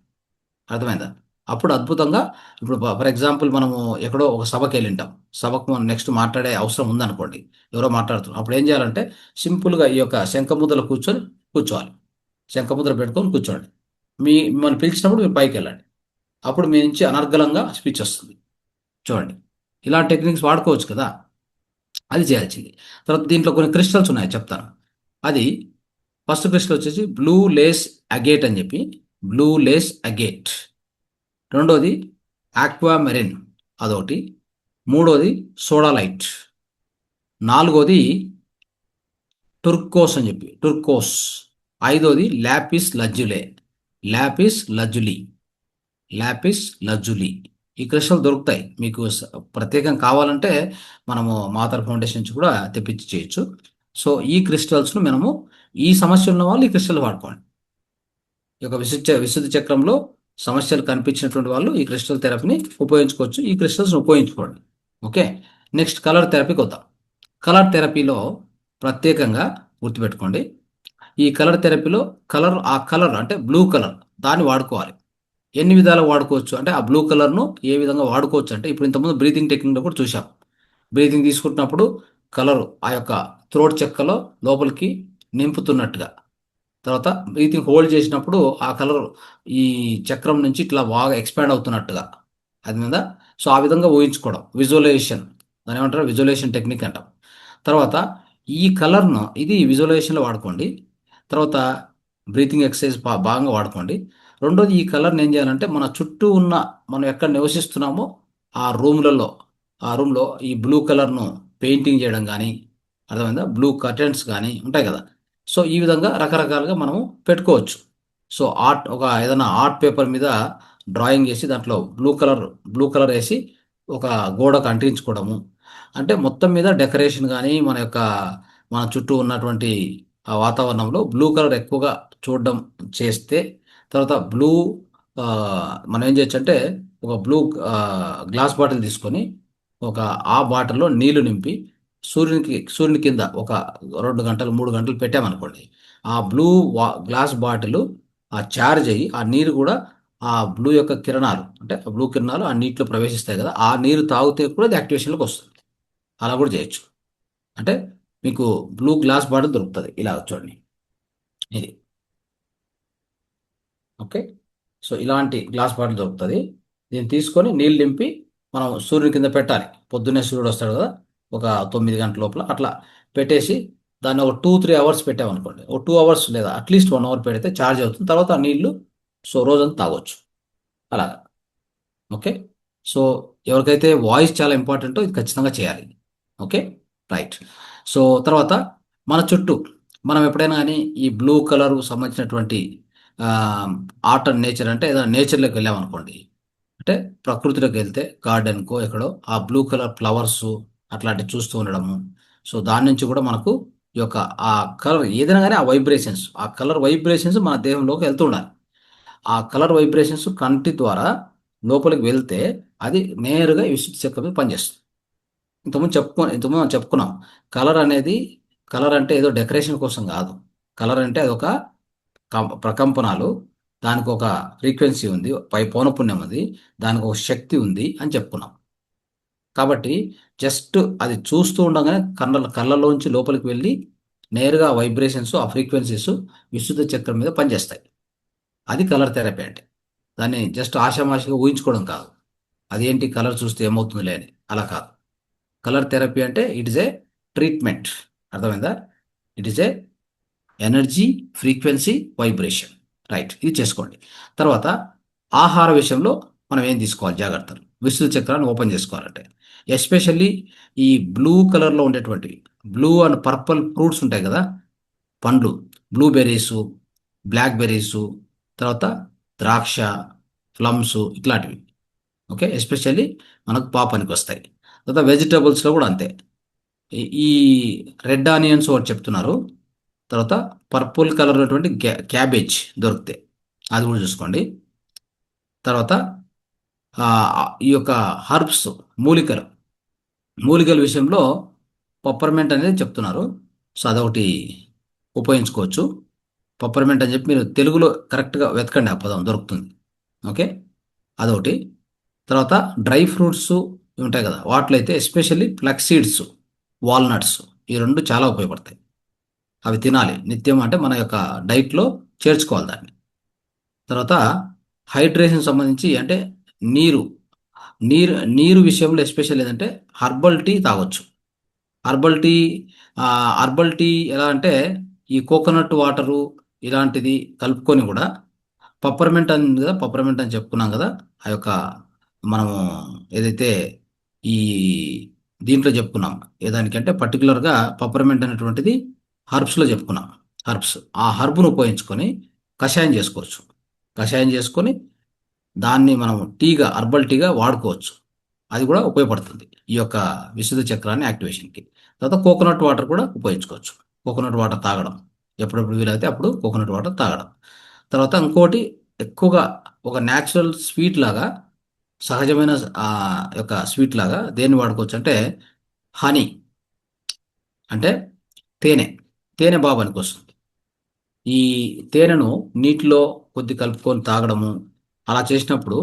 అర్థమైందా? అప్పుడు అద్భుతంగా, ఇప్పుడు ఫర్ ఎగ్జాంపుల్ మనము ఎక్కడో ఒక సభకి వెళ్ళింటాం. సభకు మనం నెక్స్ట్ మాట్లాడే అవసరం ఉందనుకోండి, ఎవరో మాట్లాడుతున్నాం, అప్పుడు ఏం చేయాలంటే సింపుల్గా ఈ యొక్క శంఖముద్రలో కూర్చోవాలి. శంఖముద్ర పెట్టుకొని కూర్చోండి. మిమ్మల్ని పిలిచినప్పుడు మీరు పైకి వెళ్ళండి. అప్పుడు మీ నుంచి అనర్గళంగా స్పీచ్ వస్తుంది. చూడండి, ఇలాంటి టెక్నిక్స్ వాడుకోవచ్చు కదా, అది చేయాల్సింది. తర్వాత దీంట్లో కొన్ని క్రిస్టల్స్ ఉన్నాయి చెప్తాను. అది ఫస్ట్ క్రిస్టల్ వచ్చేసి బ్లూ లేస్ అగేట్ అని చెప్పి, బ్లూ లేస్ అగేట్. రెండోది ఆక్వామెరిన్, అదొకటి. మూడోది సోడాలైట్. నాలుగోది టుర్కోస్ అని చెప్పి, టుర్కోస్. ఐదోది లాపిస్ లజ్జులి. లాపిస్ లజ్జులి. ఈ క్రిస్టల్ దొరుకుతాయి మీకు. ప్రత్యేకం కావాలంటే మనము మాతర్ ఫౌండేషన్ నుంచి కూడా తెప్పించి చేయొచ్చు. సో ఈ క్రిస్టల్స్ను మనము, ఈ సమస్య ఉన్న వాళ్ళు ఈ క్రిస్టల్ వాడుకోండి. ఈ యొక్క విశుద్ధ చక్రంలో సమస్యలు కనిపించినటువంటి వాళ్ళు ఈ క్రిస్టల్ థెరపీని ఉపయోగించుకోవచ్చు. ఈ క్రిస్టల్స్ని ఉపయోగించుకోండి. ఓకే, నెక్స్ట్ కలర్ థెరపీకి వద్దాం. కలర్ థెరపీలో ప్రత్యేకంగా గుర్తుపెట్టుకోండి, ఈ కలర్ థెరపీలో ఆ కలర్ అంటే బ్లూ కలర్, దాన్ని వాడుకోవాలి. ఎన్ని విధాలు వాడుకోవచ్చు అంటే, ఆ బ్లూ కలర్ను ఏ విధంగా వాడుకోవచ్చు అంటే, ఇప్పుడు ఇంతకుముందు బ్రీతింగ్ టెక్నిక్లో కూడా చూసాం. బ్రీతింగ్ తీసుకుంటున్నప్పుడు కలరు ఆ యొక్క థ్రోట్ చెక్కలో లోపలికి నింపుతున్నట్టుగా, తర్వాత బ్రీతింగ్ హోల్డ్ చేసినప్పుడు ఆ కలర్ ఈ చక్రం నుంచి ఇట్లా బాగా ఎక్స్పాండ్ అవుతున్నట్టుగా, అది మీద. సో ఆ విధంగా ఊహించుకోవడం, విజువలైజేషన్, దాని ఏమంటారు, విజువలైజేషన్ టెక్నిక్ అంటాం. తర్వాత ఈ కలర్ను ఇది విజువలైజేషన్లో వాడుకోండి. తర్వాత బ్రీతింగ్ ఎక్సర్సైజ్ భాగంగా వాడుకోండి. రెండోది, ఈ కలర్ని ఏం చేయాలంటే మన చుట్టూ ఉన్న, మనం ఎక్కడ నివసిస్తున్నామో ఆ రూమ్లలో, ఆ రూమ్లో ఈ బ్లూ కలర్ను పెయింటింగ్ చేయడం కానీ, అర్థమైందా, బ్లూ కర్టెన్స్ కానీ ఉంటాయి కదా. సో ఈ విధంగా రకరకాలుగా మనము పెట్టుకోవచ్చు. సో ఏదైనా ఆర్ట్ పేపర్ మీద డ్రాయింగ్ చేసి దాంట్లో బ్లూ కలర్ వేసి ఒక గోడకు అంటించుకోవడము. అంటే మొత్తం మీద డెకరేషన్ కానీ మన చుట్టూ ఉన్నటువంటి ఆ వాతావరణంలో బ్లూ కలర్ ఎక్కువగా చూడడం చేస్తే, తర్వాత ఆ, మనం ఏం చేయొచ్చు అంటే, ఒక బ్లూ గ్లాస్ బాటిల్ తీసుకొని ఆ బాటిల్లో నీళ్లు నింపి సూర్యుని కింద ఒక 2 గంటలు 3 గంటలు పెట్టామనుకోండి, ఆ గ్లాస్ బాటిల్ ఆ చార్జ్ అయ్యి ఆ నీరు కూడా, ఆ బ్లూ యొక్క కిరణాలు, అంటే ఆ బ్లూ కిరణాలు ఆ నీటిలో ప్రవేశిస్తాయి కదా, ఆ నీరు తాగితే కూడా అది యాక్టివేషన్లోకి వస్తుంది. అలా కూడా చేయొచ్చు. అంటే మీకు బ్లూ గ్లాస్ బాటిల్ దొరుకుతుంది ఇలా చూడండి, ఇది. ఓకే, సో ఇలాంటి గ్లాస్ బాటిల్ దొరుకుతుంది. దీన్ని తీసుకొని నీళ్ళు నింపి మనం సూర్యుని కింద పెట్టాలి. పొద్దున్నే సూర్యుడు వస్తాడు కదా, ఒక 9 గంటల లోపల అట్లా పెట్టేసి దాన్ని ఒక 2-3 అవర్స్ పెట్టామనుకోండి, ఒక 2 అవర్స్ లేదా అట్లీస్ట్ 1 అవర్ పెడితే ఛార్జ్ అవుతుంది. తర్వాత ఆ నీళ్లు సో రోజంతా తాగొచ్చు అలాగా. ఓకే, సో ఎవరికైతే వాయిస్ చాలా ఇంపార్టెంటో ఇది ఖచ్చితంగా చేయాలి. Okay, right. సో తర్వాత మన చుట్టూ మనం ఎప్పుడైనా కానీ ఈ బ్లూ కలర్ సంబంధించినటువంటి ఆర్ట్ అండ్ నేచర్ అంటే ఏదైనా నేచర్లోకి వెళ్ళామనుకోండి, అంటే ప్రకృతిలోకి వెళ్తే గార్డెన్కో ఎక్కడో ఆ బ్లూ కలర్ ఫ్లవర్స్ అట్లాంటివి చూస్తూ ఉండడము. సో దాని నుంచి కూడా మనకు ఈ యొక్క ఆ కలర్ ఏదైనా కానీ ఆ కలర్ వైబ్రేషన్స్ మన దేహంలోకి వెళ్తూ ఉండాలి. ఆ కలర్ వైబ్రేషన్స్ కంటి ద్వారా లోపలికి వెళ్తే అది నేరుగా విద్యుత్ చక్రం మీద పనిచేస్తుంది. ఇంతకుముందు మనం చెప్పుకున్నాం. కలర్ అనేది కలర్ అంటే ఏదో డెకరేషన్ కోసం కాదు. కలర్ అంటే అదొక ప్రకంపనాలు, దానికి ఒక ఫ్రీక్వెన్సీ ఉంది, పౌనపున్యం ఉంది, దానికి ఒక శక్తి ఉంది అని చెప్పుకున్నాం. కాబట్టి జస్ట్ అది చూస్తూ ఉండగానే కళ్ళలోంచి లోపలికి వెళ్ళి నేరుగా వైబ్రేషన్స్, ఆ ఫ్రీక్వెన్సీస్ విశుద్ధ చక్రం మీద పనిచేస్తాయి. అది కలర్ థెరపీ అంటే. దాన్ని జస్ట్ ఆషామాషిగా ఊహించుకోవడం కాదు. అదేంటి కలర్ చూస్తే ఏమవుతుందిలే అని, అలా కాదు. కలర్ థెరపీ అంటే ఇట్ ఇస్ ఏ ట్రీట్మెంట్. అర్థమైందా? It is a energy, frequency, vibration. Right, ఇది చేసుకోండి. తర్వాత ఆహార విషయంలో మనం ఏం తీసుకోవాలి జాగ్రత్తలు విశుద్ధ చక్రాన్ని ఓపెన్ చేసుకోవాలంటే? ఎస్పెషల్లీ ఈ బ్లూ కలర్లో ఉండేటువంటి బ్లూ అండ్ పర్పుల్ ఫ్రూట్స్ ఉంటాయి కదా, పండ్లు, బ్లూబెర్రీసు, బ్లాక్ బెర్రీసు, తర్వాత ద్రాక్ష, ప్లమ్స్, ఇట్లాంటివి. ఓకే, ఎస్పెషల్లీ మనకు పాపానికి వస్తాయి. తర్వాత వెజిటబుల్స్లో కూడా అంతే. ఈ రెడ్ ఆనియన్స్ ఒకటి చెప్తున్నారు. తర్వాత పర్పుల్ కలర్ ఉన్నటువంటి క్యాబేజ్ దొరికితే అది కూడా చూసుకోండి. తర్వాత ఆ, ఈ యొక్క హర్బ్స్, మూలికలు, మూలికల విషయంలో పప్పర్మెంట్ అనేది చెప్తున్నారు. సో అదొకటి ఉపయోగించుకోవచ్చు. పప్పర్మెంట్ అని చెప్పి మీరు తెలుగులో కరెక్ట్గా వెతకండి, ఆ పదం దొరుకుతుంది. ఓకే, అదొకటి. తర్వాత డ్రై ఫ్రూట్స్ ఉంటాయి కదా, వాటిలో అయితే ఎస్పెషల్లీ ఫ్లక్స్ సీడ్స్, వాల్నట్స్, ఈ రెండు చాలా ఉపయోగపడతాయి. అవి తినాలి నిత్యం, అంటే మన యొక్క డైట్లో చేర్చుకోవాలి దాన్ని. తర్వాత హైడ్రేషన్ సంబంధించి అంటే నీరు, నీరు విషయంలో ఎస్పెషల్ ఏంటంటే హర్బల్ టీ తాగొచ్చు. హర్బల్ టీ హర్బల్ టీ ఎలా అంటే ఈ కోకోనట్ వాటరు ఇలాంటిది కలుపుకొని కూడా, పప్పర్మెంట్ అని ఉంది కదా, పప్పర్మెంట్ అని చెప్పుకున్నాం కదా, ఆ యొక్క మనము ఏదైతే ఈ దీంట్లో చెప్పుకున్నాం, ఏదానికంటే పర్టికులర్గా పప్పర్మెంట్ అనేటువంటిది హర్బ్స్లో చెప్పుకున్నాం. హర్బ్స్, ఆ హర్బ్ను ఉపయోగించుకొని కషాయం చేసుకోవచ్చు. కషాయం చేసుకొని దాన్ని మనం టీగా, హర్బల్ టీగా వాడుకోవచ్చు. అది కూడా ఉపయోగపడుతుంది ఈ యొక్క విశుద్ధ చక్రాన్ని యాక్టివేషన్కి. తర్వాత కోకోనట్ వాటర్ కూడా ఉపయోగించుకోవచ్చు. కోకోనట్ వాటర్ తాగడం, ఎప్పుడెప్పుడు వీలైతే అప్పుడు కోకోనట్ వాటర్ తాగడం. తర్వాత ఇంకోటి, ఎక్కువగా ఒక న్యాచురల్ స్వీట్ లాగా, సహజమైన యొక్క స్వీట్ లాగా దేన్ని వాడుకోవచ్చు అంటే హనీ, అంటే తేనె. తేనె బాగా పనికొస్తుంది. ఈ తేనెను నీటిలో కొద్ది కలుపుకొని తాగడము, అలా చేసినప్పుడు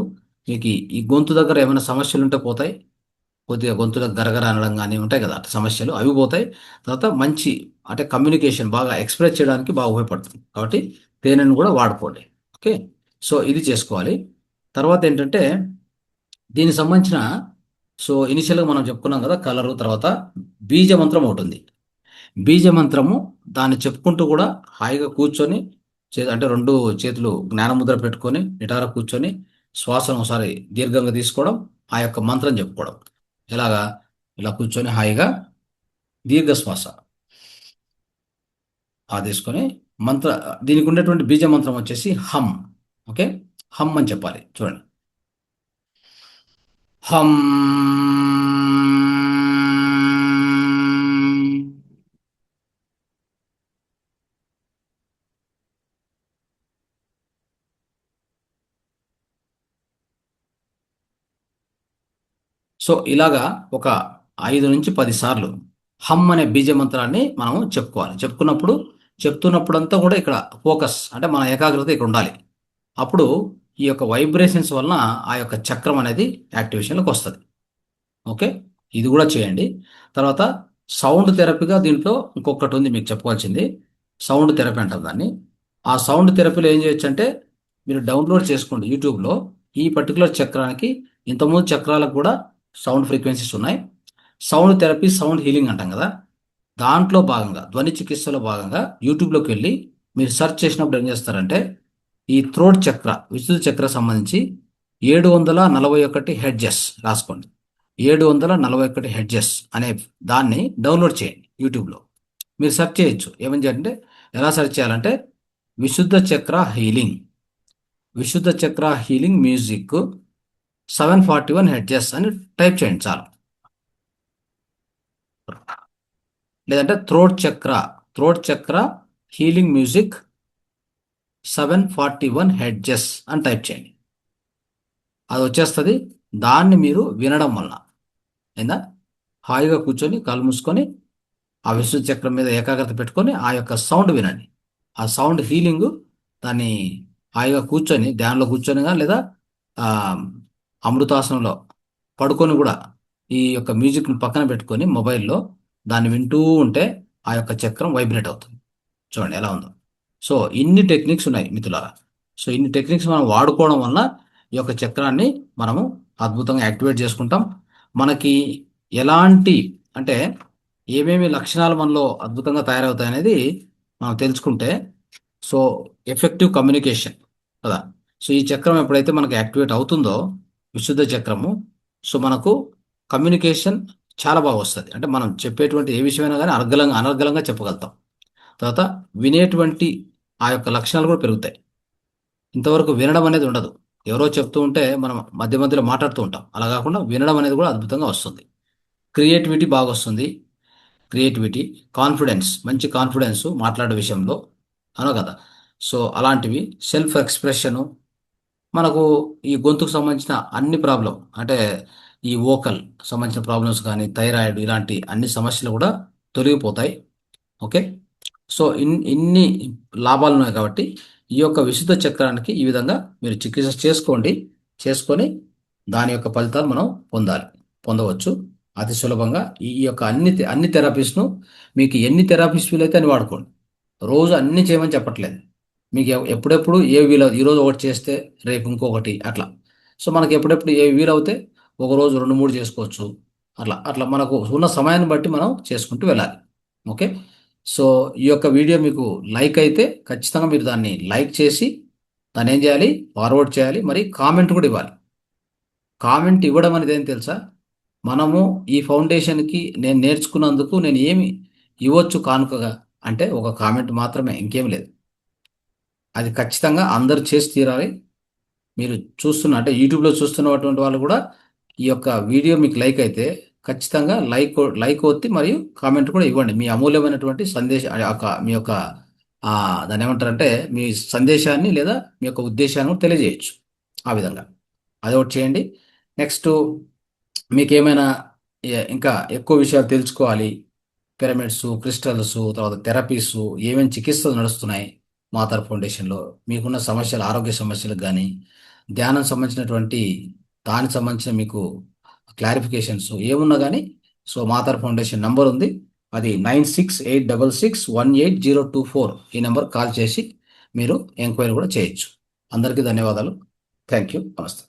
మీకు ఈ గొంతు దగ్గర ఏమైనా సమస్యలు ఉంటే పోతాయి. కొద్దిగా గొంతులో గరగర అనడం కానీ ఉంటాయి కదా, అట్లా సమస్యలు అవి పోతాయి. తర్వాత మంచి అంటే కమ్యూనికేషన్ బాగా ఎక్స్ప్రెస్ చేయడానికి బాగా ఉపయోగపడుతుంది. కాబట్టి తేనెను కూడా వాడుకోండి. ఓకే, సో ఇది చేసుకోవాలి. తర్వాత ఏంటంటే దీనికి సంబంధించిన, సో ఇనిషియల్గా మనం చెప్పుకున్నాం కదా కలరు, తర్వాత బీజ మంత్రం ఒకటి ఉంది. బీజ మంత్రము, దాన్ని చెప్పుకుంటూ కూడా హాయిగా కూర్చొని అంటే రెండు చేతులు జ్ఞానముద్ర పెట్టుకొని నిటార కూర్చొని శ్వాసను ఒకసారి దీర్ఘంగా తీసుకోవడం, ఆ యొక్క మంత్రం చెప్పుకోవడం. ఎలాగా? ఇలా కూర్చొని హాయిగా దీర్ఘ శ్వాస తీసుకొని మంత్ర, దీనికి ఉండేటువంటి బీజ మంత్రం వచ్చేసి హమ్. ఓకే, హమ్ అని చెప్పాలి. చూడండి, హమ్. సో ఇలాగా ఒక 5 నుంచి 10 సార్లు హమ్ అనే బీజ మంత్రాన్ని మనం చెప్పుకోవాలి. చెప్తున్నప్పుడంతా కూడా ఇక్కడ ఫోకస్ అంటే మన ఏకాగ్రత ఇక్కడ ఉండాలి. అప్పుడు ఈ యొక్క వైబ్రేషన్స్ వలన ఆ యొక్క చక్రం అనేది యాక్టివేషన్లోకి వస్తుంది. ఓకే, ఇది కూడా చేయండి. తర్వాత సౌండ్ థెరపీగా దీంట్లో ఇంకొకటి ఉంది మీకు చెప్పుకోవాల్సింది. సౌండ్ థెరపీ అంటారు దాన్ని. ఆ సౌండ్ థెరపీలో ఏం చేయొచ్చు అంటే మీరు డౌన్లోడ్ చేసుకోండి యూట్యూబ్లో. ఈ పర్టికులర్ చక్రానికి, ఇంతకుముందు చక్రాలకు కూడా సౌండ్ ఫ్రీక్వెన్సీస్ ఉన్నాయి. సౌండ్ థెరపీ, సౌండ్ హీలింగ్ అంటాం కదా, దాంట్లో భాగంగా ధ్వని చికిత్సలో భాగంగా యూట్యూబ్లోకి వెళ్ళి మీరు సెర్చ్ చేసినప్పుడు ఏం చేస్తారంటే ఈ థ్రోట్ చక్ర, విశుద్ధ చక్ర సంబంధించి 741 హెడ్జెస్ రాసుకోండి. 741 హెడ్జెస్ అనే దాన్ని డౌన్లోడ్ చేయండి యూట్యూబ్లో. మీరు సెర్చ్ చేయొచ్చు. ఏమని చేయాలంటే, ఎలా సెర్చ్ చేయాలంటే విశుద్ధ చక్ర హీలింగ్, విశుద్ధ చక్ర హీలింగ్ మ్యూజిక్ 741 హెడ్జెస్ అని టైప్ చేయండి చాలు. లేదంటే థ్రోట్ చక్ర హీలింగ్ మ్యూజిక్ 741 హెడ్జెస్ అని టైప్ చేయండి. అది వచ్చేస్తుంది. దాన్ని మీరు వినడం వలన అయిందా, హాయిగా కూర్చొని కళ్ళు మూసుకొని ఆ విశుద్ధ చక్రం మీద ఏకాగ్రత పెట్టుకొని ఆ యొక్క సౌండ్ వినండి. ఆ సౌండ్ హీలింగ్, దాన్ని హాయిగా కూర్చొని ధ్యానంలో కూర్చొని కానీ, లేదా ఆ, అమృతాసనంలో పడుకొని కూడా ఈ యొక్క మ్యూజిక్ని పక్కన పెట్టుకొని మొబైల్లో దాన్ని వింటూ ఉంటే ఆ యొక్క చక్రం వైబ్రేట్ అవుతుంది. చూడండి ఎలా ఉందో. సో ఇన్ని టెక్నిక్స్ ఉన్నాయి మిత్రులారా. సో ఇన్ని టెక్నిక్స్ మనం వాడుకోవడం వలన ఈ యొక్క చక్రాన్ని మనము అద్భుతంగా యాక్టివేట్ చేసుకుంటాం. మనకి ఎలాంటి అంటే ఏమేమి లక్షణాలు మనలో అద్భుతంగా తయారవుతాయి అనేది మనం తెలుసుకుంటే, సో ఎఫెక్టివ్ కమ్యూనికేషన్ కదా. సో ఈ చక్రం ఎప్పుడైతే మనకు యాక్టివేట్ అవుతుందో, విశుద్ధ చక్రము, సో మనకు కమ్యూనికేషన్ చాలా బాగా వస్తుంది. అంటే మనం చెప్పేటువంటి ఏ విషయమైనా కానీ అనర్గళంగా చెప్పగలుగుతాం. తర్వాత వినేటువంటి ఆ యొక్క లక్షణాలు కూడా పెరుగుతాయి. ఇంతవరకు వినడం అనేది ఉండదు. ఎవరో చెప్తూ ఉంటే మనం మధ్య మధ్యలో మాట్లాడుతూ ఉంటాం. అలా కాకుండా వినడం అనేది కూడా అద్భుతంగా వస్తుంది. క్రియేటివిటీ బాగా వస్తుంది. క్రియేటివిటీ, కాన్ఫిడెన్స్, మంచి కాన్ఫిడెన్స్ మాట్లాడే విషయంలో అనో కదా. సో అలాంటివి, సెల్ఫ్ ఎక్స్ప్రెషను, మనకు ఈ గొంతుకు సంబంధించిన అన్ని ప్రాబ్లం అంటే ఈ వోకల్ సంబంధించిన ప్రాబ్లమ్స్ కానీ, థైరాయిడ్, ఇలాంటి అన్ని సమస్యలు కూడా తొలగిపోతాయి. ఓకే. సో ఇన్ని లాభాలు ఉన్నాయి కాబట్టి ఈ యొక్క విశుద్ధ చక్రానికి ఈ విధంగా మీరు చికిత్స చేసుకోండి. చేసుకొని దాని యొక్క ఫలితాలు మనం పొందవచ్చు అతి సులభంగా. ఈ యొక్క అన్ని థెరపీస్ను మీకు ఎన్ని థెరపీస్ వీలైతే అని వాడుకోండి. రోజు అన్ని చేయమని చెప్పట్లేదు. మీకు ఎప్పుడెప్పుడు ఏ వీలు, ఈరోజు ఒకటి చేస్తే రేపు ఇంకొకటి అట్లా. సో మనకి ఎప్పుడెప్పుడు ఏ వీలవుతే ఒకరోజు 2-3 చేసుకోవచ్చు. అట్లా అట్లా మనకు ఉన్న సమయాన్ని బట్టి మనం చేసుకుంటూ వెళ్ళాలి. ఓకే. సో ఈ యొక్క వీడియో మీకు లైక్ అయితే ఖచ్చితంగా మీరు దాన్ని లైక్ చేసి దాన్ని ఏం చేయాలి, ఫార్వర్డ్ చేయాలి, మరి కామెంట్ కూడా ఇవ్వాలి. కామెంట్ ఇవ్వడం అనేది ఏం తెలుసా, మనము ఈ ఫౌండేషన్కి నేను నేర్చుకున్నందుకు నేను ఏమి ఇవ్వచ్చు కానుకగా అంటే ఒక కామెంట్ మాత్రమే, ఇంకేం లేదు. అది ఖచ్చితంగా అందరూ చేసి తీరాలి. మీరు అంటే యూట్యూబ్లో చూస్తున్నటువంటి వాళ్ళు కూడా ఈ యొక్క వీడియో మీకు లైక్ అయితే ఖచ్చితంగా లైక్ ఒత్తి మరియు కామెంట్ కూడా ఇవ్వండి. మీ అమూల్యమైనటువంటి మీ యొక్క దాన్ని ఏమంటారంటే మీ సందేశాన్ని లేదా మీ యొక్క ఉద్దేశాన్ని కూడా తెలియజేయచ్చు. ఆ విధంగా అది ఒకటి చేయండి. నెక్స్ట్ మీకేమైనా ఇంకా ఎక్కువ విషయాలు తెలుసుకోవాలి, పిరమిడ్స్, క్రిస్టల్స్, తర్వాత థెరపీస్, ఏమేమి చికిత్సలు నడుస్తున్నాయి మాతార్ ఫౌండేషన్లో, మీకున్న సమస్యలు, ఆరోగ్య సమస్యలకు కానీ, ధ్యానం సంబంధించినటువంటి దానికి సంబంధించిన మీకు క్లారిఫికేషన్స్ ఏమున్నా కానీ, సో మాతార్ ఫౌండేషన్ నంబర్ ఉంది, అది 9686618024. ఈ నెంబర్ కాల్ చేసి మీరు ఎంక్వైరీ కూడా చేయొచ్చు. అందరికీ ధన్యవాదాలు. Thank you. నమస్తే.